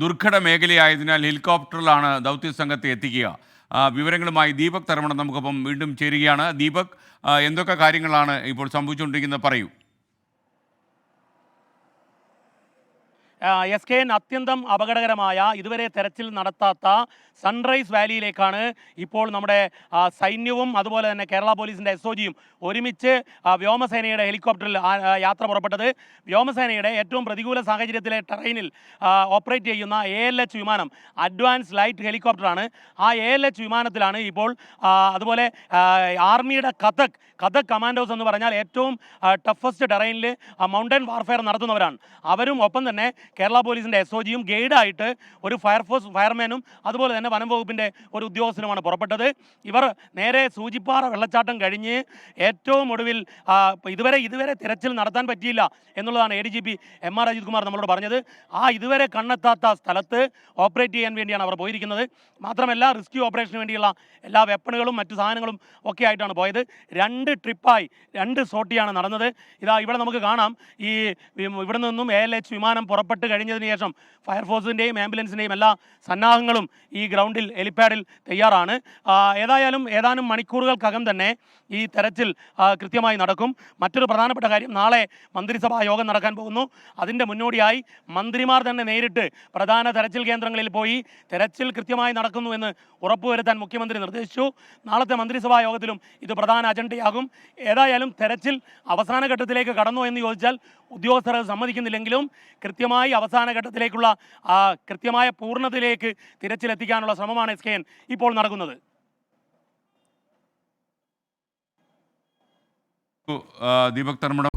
ദുർഘട മേഖലയായതിനാൽ ഹെലികോപ്റ്ററിലാണ് ദൗത്യ സംഘത്തെ എത്തിക്കുക. വിവരങ്ങളുമായി ദീപക് തരമണം നമുക്കൊപ്പം വീണ്ടും ചേരുകയാണ്. ദീപക്, എന്തൊക്കെ കാര്യങ്ങളാണ് ഇപ്പോൾ സംഭവിച്ചുകൊണ്ടിരിക്കുന്നത്, പറയൂ. SKN അത്യന്തം അപകടകരമായ ഇതുവരെ തെരച്ചിൽ നടത്താത്ത സൺറൈസ് വാലിയിലേക്കാണ് ഇപ്പോൾ നമ്മുടെ സൈന്യവും അതുപോലെ തന്നെ കേരള പോലീസിൻ്റെ SOGയും ഒരുമിച്ച് വ്യോമസേനയുടെ ഹെലികോപ്റ്ററിൽ യാത്ര പുറപ്പെട്ടത്. വ്യോമസേനയുടെ ഏറ്റവും പ്രതികൂല സാഹചര്യത്തിലെ ടെറൈനിൽ ഓപ്പറേറ്റ് ചെയ്യുന്ന ALH വിമാനം അഡ്വാൻസ് ലൈറ്റ് ഹെലികോപ്റ്ററാണ്. ആ ALH വിമാനത്തിലാണ് ഇപ്പോൾ അതുപോലെ ആർമിയുടെ കഥക് കമാൻഡോസ് എന്ന് പറഞ്ഞാൽ ഏറ്റവും ടഫസ്റ്റ് ടെറൈനിൽ മൗണ്ടൻ വാർഫെയർ നടത്തുന്നവരാണ്. അവരും ഒപ്പം തന്നെ കേരള പോലീസിൻ്റെ SOGയും ഗൈഡായിട്ട് ഒരു ഫയർഫോഴ്സ് ഫയർമാനും അതുപോലെ തന്നെ വനം വകുപ്പിൻ്റെ ഒരു ഉദ്യോഗസ്ഥനുമാണ് പുറപ്പെട്ടത്. ഇവർ നേരെ സൂചിപ്പാറ വെള്ളച്ചാട്ടം കഴിഞ്ഞ് ഏറ്റവും ഒടുവിൽ ഇതുവരെ തിരച്ചിൽ നടത്താൻ പറ്റിയില്ല എന്നുള്ളതാണ് ADGP MR അജിത് കുമാർ നമ്മളോട് പറഞ്ഞത്. ഇതുവരെ കണ്ണെത്താത്ത സ്ഥലത്ത് ഓപ്പറേറ്റ് ചെയ്യാൻ വേണ്ടിയാണ് അവർ പോയിരിക്കുന്നത്. മാത്രമല്ല റെസ്ക്യൂ ഓപ്പറേഷന് വേണ്ടിയുള്ള എല്ലാ വെപ്പണുകളും മറ്റു സാധനങ്ങളും ഒക്കെ ആയിട്ടാണ് പോയത്. 2 ട്രിപ്പായി 2 സോട്ടിയാണ് നടന്നത്. ഇവിടെ നമുക്ക് കാണാം, ഇവിടെ നിന്നും ALH വിമാനം പുറപ്പെട്ട് കഴിഞ്ഞതിന് ശേഷം ഫയർഫോഴ്സിൻ്റെയും ആംബുലൻസിൻ്റെയും എല്ലാ സന്നാഹങ്ങളും ഈ ഗ്രൗണ്ടിൽ ഹെലിപ്പാഡിൽ തയ്യാറാണ്. ഏതായാലും ഏതാനും മണിക്കൂറുകൾക്കകം തന്നെ ഈ തെരച്ചിൽ കൃത്യമായി നടക്കും. മറ്റൊരു പ്രധാനപ്പെട്ട കാര്യം, നാളെ മന്ത്രിസഭാ യോഗം നടക്കാൻ പോകുന്നു. അതിൻ്റെ മുന്നോടിയായി മന്ത്രിമാർ തന്നെ നേരിട്ട് പ്രധാന തെരച്ചിൽ കേന്ദ്രങ്ങളിൽ പോയി തെരച്ചിൽ കൃത്യമായി നടക്കുന്നു എന്ന് ഉറപ്പുവരുത്താൻ മുഖ്യമന്ത്രി നിർദ്ദേശിച്ചു. നാളത്തെ മന്ത്രിസഭാ യോഗത്തിലും ഇത് പ്രധാന അജണ്ടയാകും. ഏതായാലും തെരച്ചിൽ അവസാന ഘട്ടത്തിലേക്ക് കടന്നു എന്ന് ചോദിച്ചാൽ ഉദ്യോഗസ്ഥർ സമ്മതിക്കുന്നില്ലെങ്കിലും കൃത്യമായി അവസാന ഘട്ടത്തിലേക്കുള്ള കൃത്യമായ പൂർണ്ണതയിലേക്ക് തിരച്ചിലെത്തിക്കാനുള്ള ശ്രമമാണ് SKN ഇപ്പോൾ നടക്കുന്നത്. ദീപക് തരമണം